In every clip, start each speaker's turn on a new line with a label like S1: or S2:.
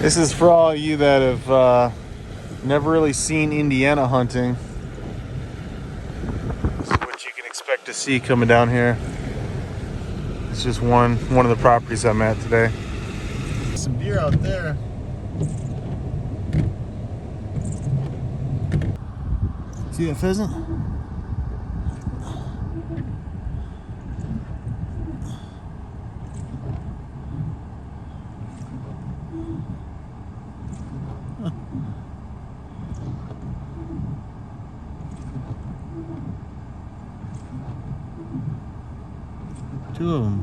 S1: This is for all you that have never really seen Indiana hunting. This is what you can expect to see coming down here. It's just one of the properties I'm at today. Some deer out there. See that pheasant? Two of them.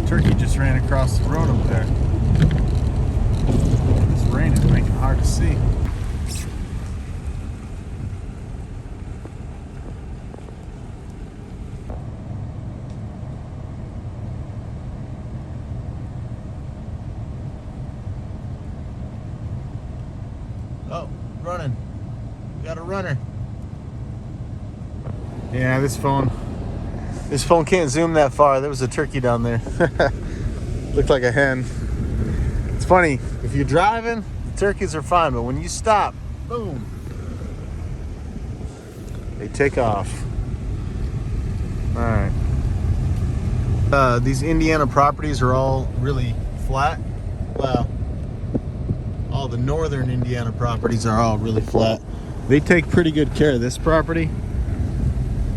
S1: Turkey just ran across the road up there. This rain is making it hard to see. Oh, running. Got a runner. Yeah, this phone can't zoom that far. There was a turkey down there. Looked like a hen. It's funny, if you're driving, the turkeys are fine, but when you stop, boom, they take off. All right. These Indiana properties are all really flat. Well, all the northern Indiana properties are all really flat. They take pretty good care of this property.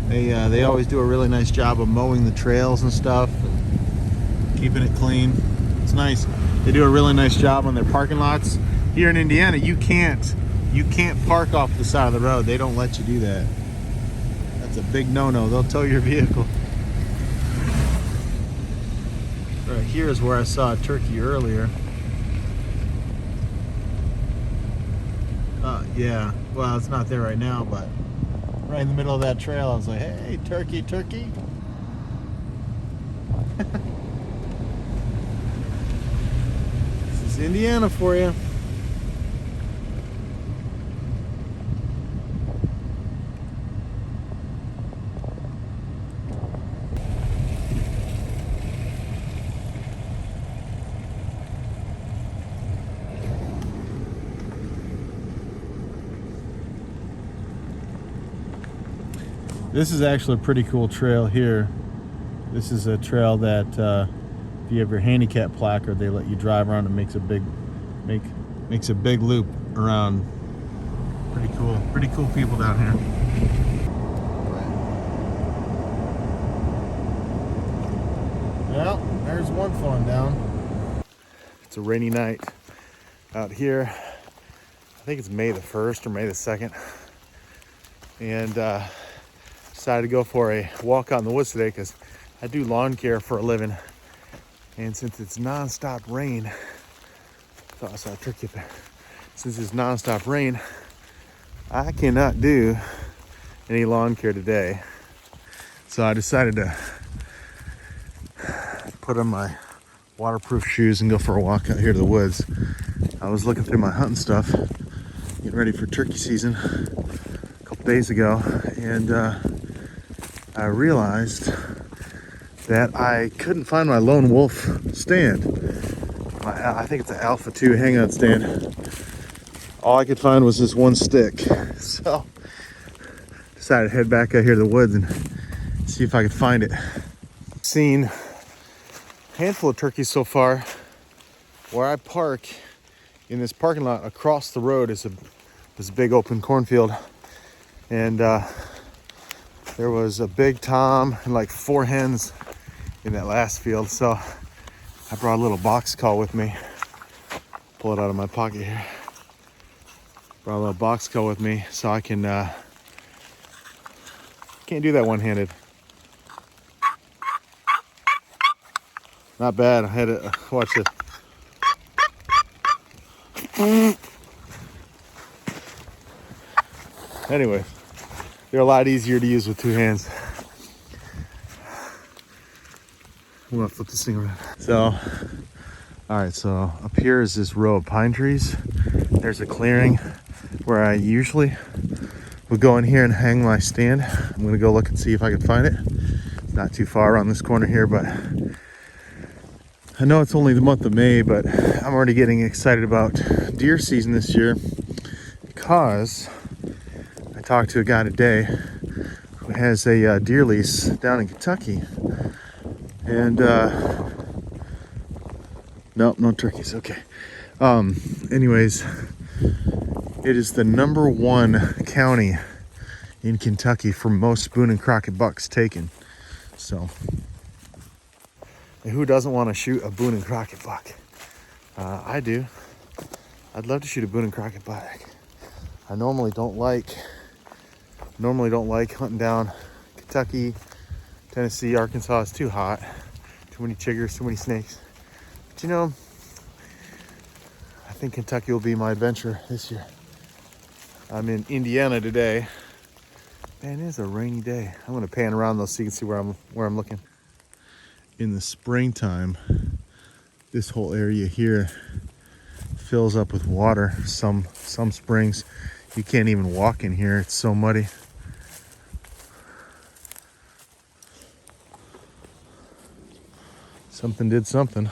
S1: They always do a really nice job of mowing the trails and stuff, and keeping it clean. It's nice. They do a really nice job on their parking lots. Here in Indiana, you can't park off the side of the road. They don't let you do that. That's a big no-no. They'll tow your vehicle. Right here is where I saw a turkey earlier. Yeah. Well, it's not there right now, but right in the middle of that trail, I was like, hey, turkey, turkey. This is Indiana for you. This is actually a pretty cool trail here. This is a trail that if you have your handicap placard, they let you drive around and makes a big loop around. Pretty cool people down here. Well, there's one falling down. It's a rainy night out here. I think it's May the 1st or May the 2nd. And decided to go for a walk out in the woods today because I do lawn care for a living. And since it's nonstop rain, I thought I saw a turkey up there. Since it's nonstop rain, I cannot do any lawn care today. So I decided to put on my waterproof shoes and go for a walk out here to the woods. I was looking through my hunting stuff, getting ready for turkey season a couple days ago, and I realized that I couldn't find my lone wolf stand. I think it's an Alpha 2 hangout stand. All I could find was this one stick. So decided to head back out here to the woods and see if I could find it. Seen a handful of turkeys so far. Where I park in this parking lot across the road is this big open cornfield. And there was a big tom and like 4 hens in that last field. So I brought a little box call with me. Pull it out of my pocket here. Brought a little box call with me so I can, can't do that one-handed. Not bad. I had to watch it. Anyway, they're a lot easier to use with 2 hands. I'm gonna flip this thing around. So, all right, so up here is this row of pine trees. There's a clearing where I usually would go in here and hang my stand. I'm gonna go look and see if I can find it. It's not too far around this corner here, but I know it's only the month of May, but I'm already getting excited about deer season this year because I talked to a guy today who has a deer lease down in Kentucky. And nope, no turkeys. Okay. Anyways, it is the #1 county in Kentucky for most Boone and Crockett bucks taken. So, and who doesn't want to shoot a Boone and Crockett buck? I do. I'd love to shoot a Boone and Crockett buck. I normally don't like hunting down Kentucky, Tennessee, Arkansas. It's too hot. Too many chiggers, too many snakes. But you know, I think Kentucky will be my adventure this year. I'm in Indiana today. Man, it is a rainy day. I'm gonna pan around though so you can see where I'm looking. In the springtime, this whole area here fills up with water. Some springs, you can't even walk in here. It's so muddy. Something did something.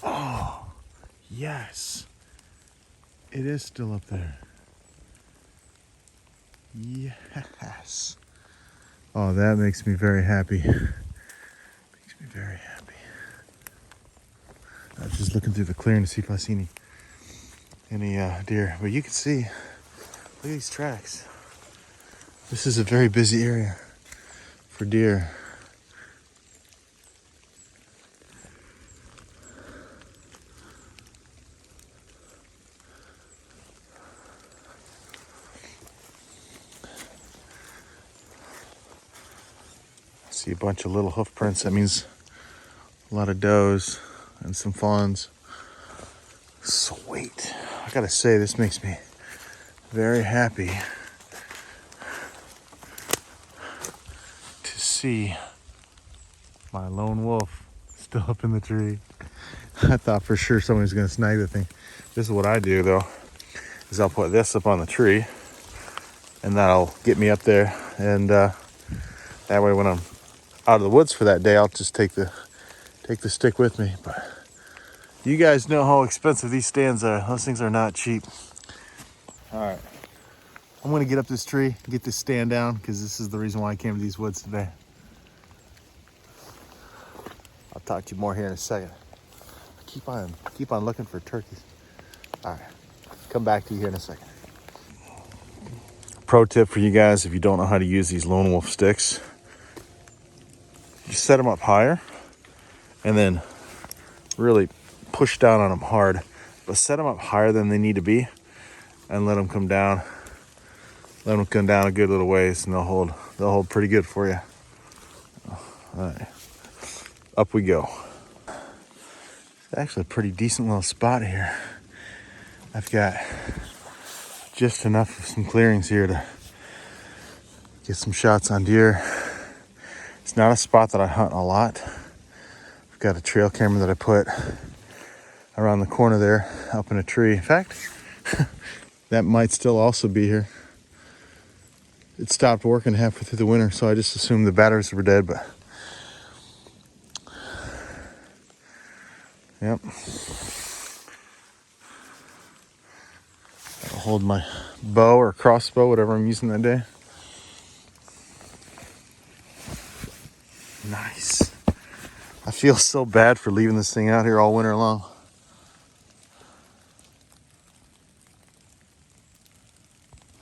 S1: Oh, yes. It is still up there. Yes. Oh, that makes me very happy. Makes me very happy. I was just looking through the clearing to see if I see any deer. But you can see, look at these tracks. This is a very busy area for deer. See a bunch of little hoof prints. That means a lot of does and some fawns. Sweet. I gotta say, this makes me very happy to see my lone wolf still up in the tree. I thought for sure somebody was gonna snag the thing. This is what I do though, is I'll put this up on the tree and that'll get me up there, and that way when I'm out of the woods for that day, I'll just take the stick with me. But you guys know how expensive these stands are. Those things are not cheap. All right, I'm gonna get up this tree, get this stand down, because this is the reason why I came to these woods today. I'll talk to you more here in a second. Keep on looking for turkeys. All right, come back to you here in a second. Pro tip for you guys, if you don't know how to use these lone wolf sticks, just set them up higher and then really push down on them hard, but set them up higher than they need to be and let them come down. Let them come down a good little ways and they'll hold pretty good for you. All right, up we go. It's actually a pretty decent little spot here. I've got just enough of some clearings here to get some shots on deer. It's not a spot that I hunt a lot. I've got a trail camera that I put around the corner there, up in a tree. In fact, that might still also be here. It stopped working halfway through the winter, so I just assumed the batteries were dead, but yep. I'll hold my bow or crossbow, whatever I'm using that day. Nice. I feel so bad for leaving this thing out here all winter long.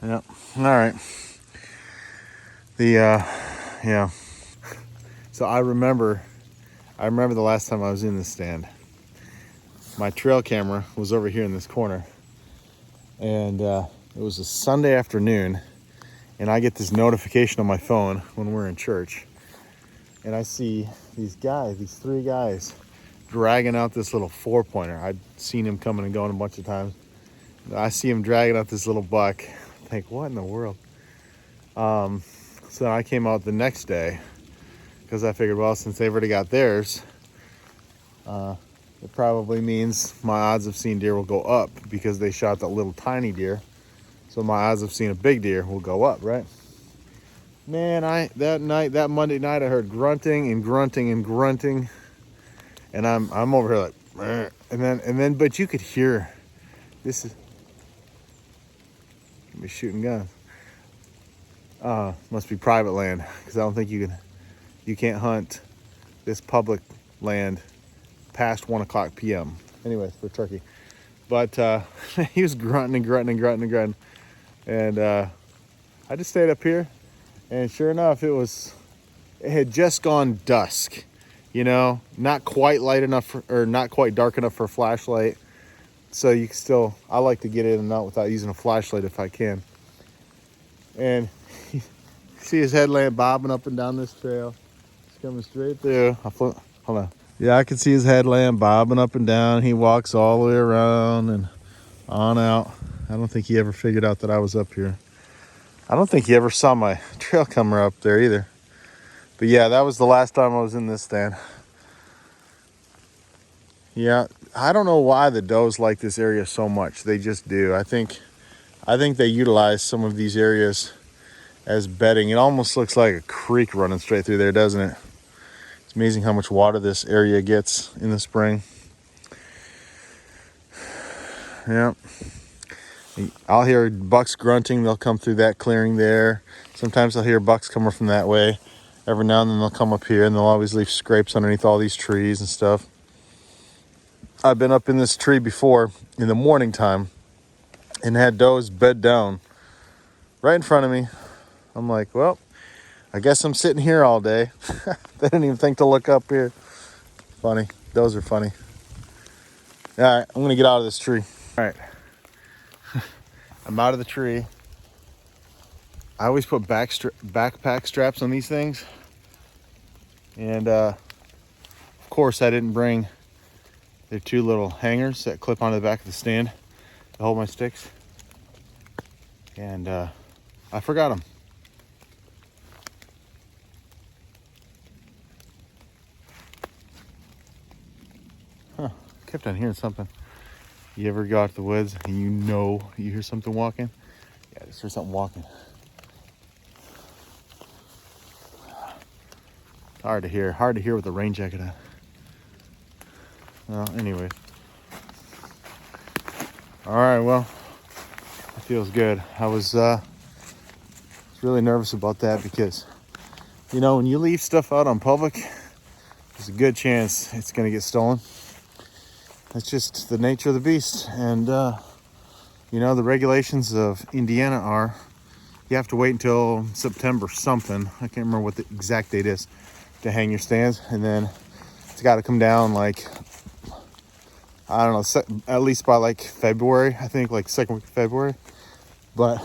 S1: Yep. All right. Yeah. So I remember the last time I was in this stand. My trail camera was over here in this corner, and it was a Sunday afternoon, and I get this notification on my phone when we're in church, and I see these 3 guys dragging out this little 4-pointer. I'd seen him coming and going a bunch of times. I see him dragging out this little buck. I think, what in the world? So I came out the next day because I figured, well, since they've already got theirs, it probably means my odds of seeing deer will go up because they shot that little tiny deer. So my odds of seeing a big deer will go up, right? Man, that Monday night, I heard grunting and grunting and grunting, and I'm over here like, "Meh." and then, but you could hear, this is me shooting guns. Must be private land, because I don't think you can't hunt this public land past 1:00 p.m. Anyways, for turkey, but he was grunting and grunting and grunting and grunting, and I just stayed up here, and sure enough, it had just gone dusk, you know, not quite light enough or not quite dark enough for a flashlight. So you can still, I like to get in and out without using a flashlight if I can. And you see his headlamp bobbing up and down this trail. It's coming straight through. Hold on. Yeah, I can see his headlamp bobbing up and down. He walks all the way around and on out. I don't think he ever figured out that I was up here. I don't think he ever saw my trail camera up there either. But yeah, that was the last time I was in this stand. Yeah, I don't know why the does like this area so much. They just do. I think they utilize some of these areas as bedding. It almost looks like a creek running straight through there, doesn't it? It's amazing how much water this area gets in the spring. Yeah. I'll hear bucks grunting. They'll come through that clearing there. Sometimes I'll hear bucks coming from that way. Every now and then they'll come up here, and they'll always leave scrapes underneath all these trees and stuff. I've been up in this tree before in the morning time and had does bed down right in front of me. I'm like, well, I guess I'm sitting here all day. They didn't even think to look up here. Funny. Does are funny. All right, I'm going to get out of this tree. All right. I'm out of the tree. I always put backpack straps on these things. And, of course, I didn't bring the two little hangers that clip onto the back of the stand to hold my sticks. And I forgot them. Huh. Kept on hearing something. You ever go out to the woods and you hear something walking? Yeah, I just heard something walking. Hard to hear with the rain jacket on. Well, anyway. All right, well, it feels good. I was really nervous about that because, you know, when you leave stuff out on public, there's a good chance it's going to get stolen. That's just the nature of the beast. And, you know, the regulations of Indiana are you have to wait until September something. I can't remember what the exact date is to hang your stands. And then it's got to come down like, I don't know, at least by like February. I think like second week of February. But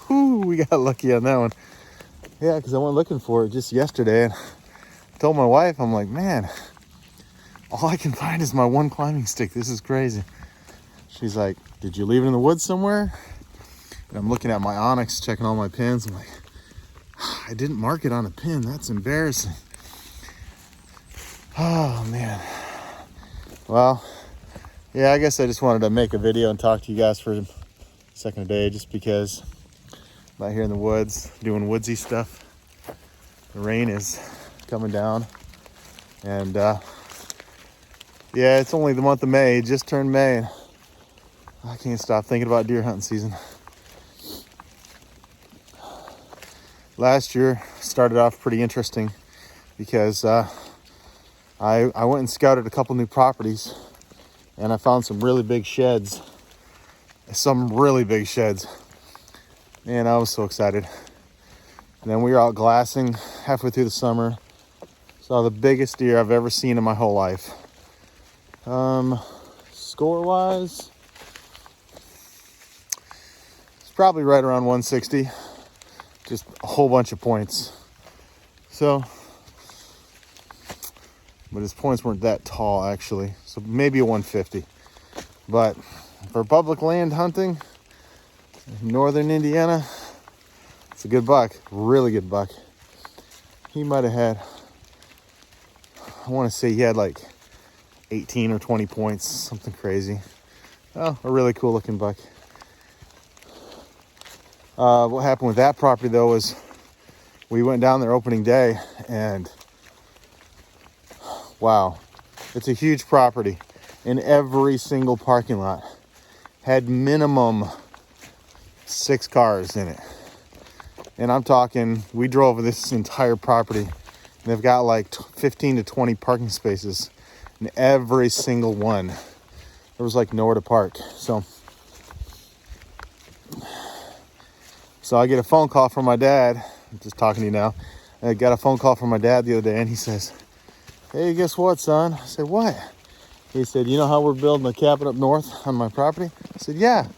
S1: we got lucky on that one. Yeah, because I went looking for it just yesterday. And I told my wife, I'm like, man, all I can find is my one climbing stick. This is crazy. She's like, did you leave it in the woods somewhere? And I'm looking at my Onyx, checking all my pins. I'm like, I didn't mark it on a pin. That's embarrassing. Oh, man. Well, yeah, I guess I just wanted to make a video and talk to you guys for a second a day just because I'm out here in the woods doing woodsy stuff. The rain is coming down. And, yeah, it's only the month of May. It just turned May. And I can't stop thinking about deer hunting season. Last year started off pretty interesting because I went and scouted a couple new properties and I found some really big sheds. Man, I was so excited. And then we were out glassing halfway through the summer. Saw the biggest deer I've ever seen in my whole life. Score-wise, it's probably right around 160. Just a whole bunch of points. So, but his points weren't that tall actually. So maybe a 150. But for public land hunting in northern Indiana, it's a good buck, really good buck. He might have had, I want to say he had like 18 or 20 points, something crazy. Oh, a really cool looking buck. What happened with that property though was we went down there opening day, and wow, it's a huge property, and every single parking lot had minimum 6 cars in it. And I'm talking, we drove this entire property, and they've got like 15 to 20 parking spaces, and every single one, there was like nowhere to park. So I get a phone call from my dad. I'm just talking to you now. I got a phone call from my dad the other day, and he says, "Hey, guess what, son?" I said, "What?" He said, "You know how we're building a cabin up north on my property?" I said, "Yeah." He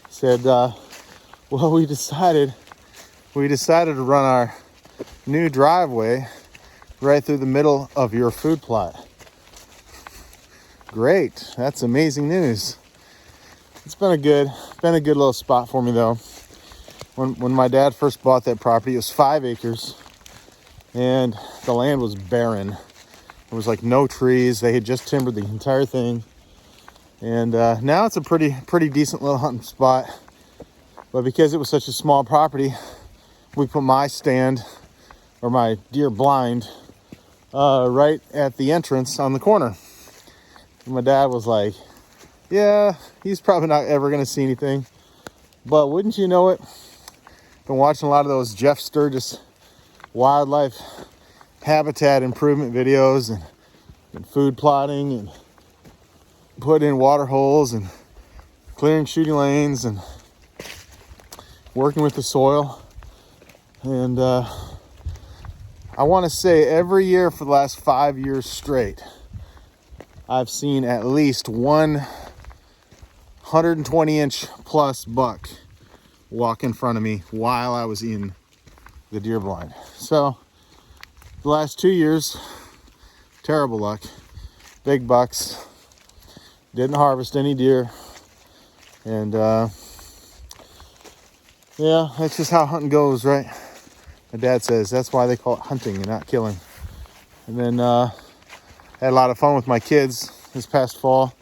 S1: said, "Well, we decided to run our new driveway right through the middle of your food plot." Great, that's amazing news. It's been a good little spot for me though. When my dad first bought that property, it was 5 acres, and the land was barren. There was like no trees. They had just timbered the entire thing, and now it's a pretty decent little hunting spot. But because it was such a small property, we put my stand or my deer blind right at the entrance on the corner. And my dad was like, "Yeah, he's probably not ever going to see anything, but wouldn't you know it, been watching a lot of those Jeff Sturgis wildlife habitat improvement videos and food plotting and putting in water holes and clearing shooting lanes and working with the soil. And I want to say every year for the last 5 years straight, I've seen at least one 120-inch plus buck walk in front of me while I was in the deer blind. So the last 2 years, terrible luck. Big bucks. Didn't harvest any deer. And yeah, that's just how hunting goes, right? My dad says that's why they call it hunting and not killing. And then had a lot of fun with my kids this past fall.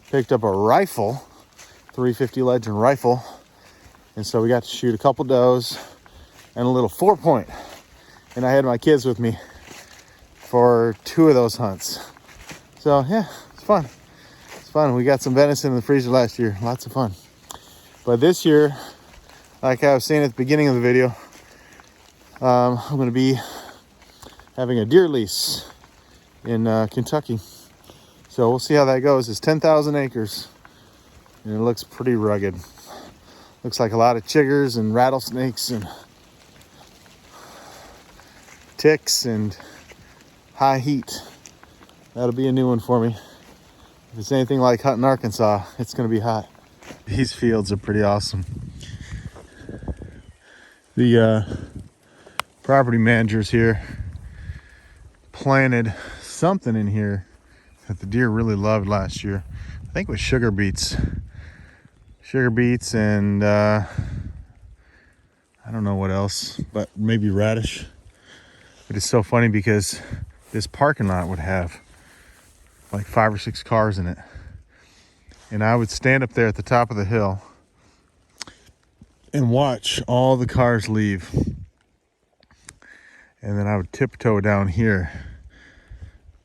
S1: Picked up a rifle, 350 Legend rifle. And so we got to shoot a couple does and a little 4-point. And I had my kids with me for 2 of those hunts. So yeah, it's fun. It's fun. We got some venison in the freezer last year. Lots of fun. But this year, like I was saying at the beginning of the video, I'm going to be having a deer lease in Kentucky. So we'll see how that goes. It's 10,000 acres, and it looks pretty rugged. Looks like a lot of chiggers and rattlesnakes and ticks and high heat. That'll be a new one for me. If it's anything like hunting Arkansas, it's going to be hot. These fields are pretty awesome. The property managers here planted something in here that the deer really loved last year. I think it was sugar beets. Sugar beets and I don't know what else, but maybe radish. It is so funny because this parking lot would have like 5 or 6 cars in it. And I would stand up there at the top of the hill and watch all the cars leave. And then I would tiptoe down here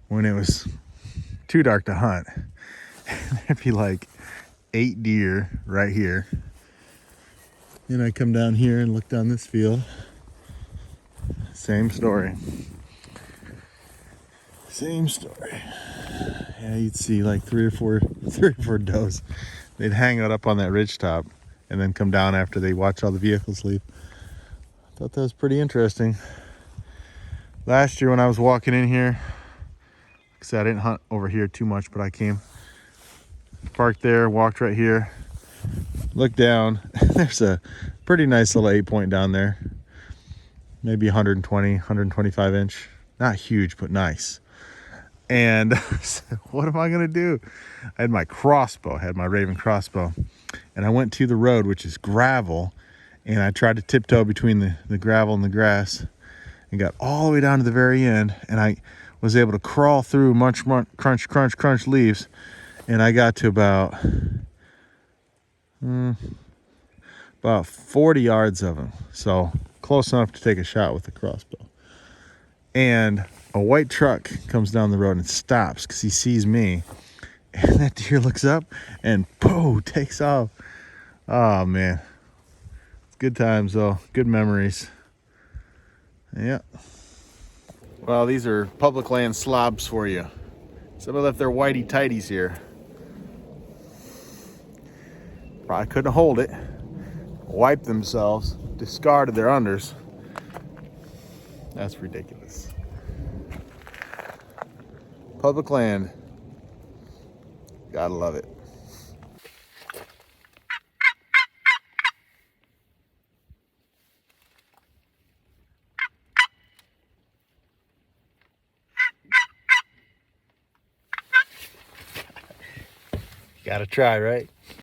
S1: when it was too dark to hunt. And there'd be like 8 deer right here. And I come down here and look down this field. Same story. Same story. Yeah, you'd see like three or four does. They'd hang out up on that ridge top and then come down after they watch all the vehicles leave. I thought that was pretty interesting. Last year when I was walking in here, because I didn't hunt over here too much, but I came, parked there, walked right here, looked down. There's a pretty nice little 8-point down there. Maybe 120, 125 inch. Not huge, but nice. And I said, what am I going to do? I had my crossbow, I had my Raven crossbow. And I went to the road, which is gravel. And I tried to tiptoe between the gravel and the grass. And got all the way down to the very end. And I was able to crawl through crunch leaves. And I got to about about 40 yards of them. So close enough to take a shot with the crossbow. And a white truck comes down the road and stops because he sees me. And that deer looks up and pooh, takes off. Oh man. It's good times though. Good memories. Yeah. Well, these are public land slobs for you. Somebody left their whitey tighties here. Probably couldn't hold it. Wiped themselves, discarded their unders. That's ridiculous. Public land. Gotta love it. Gotta try, right?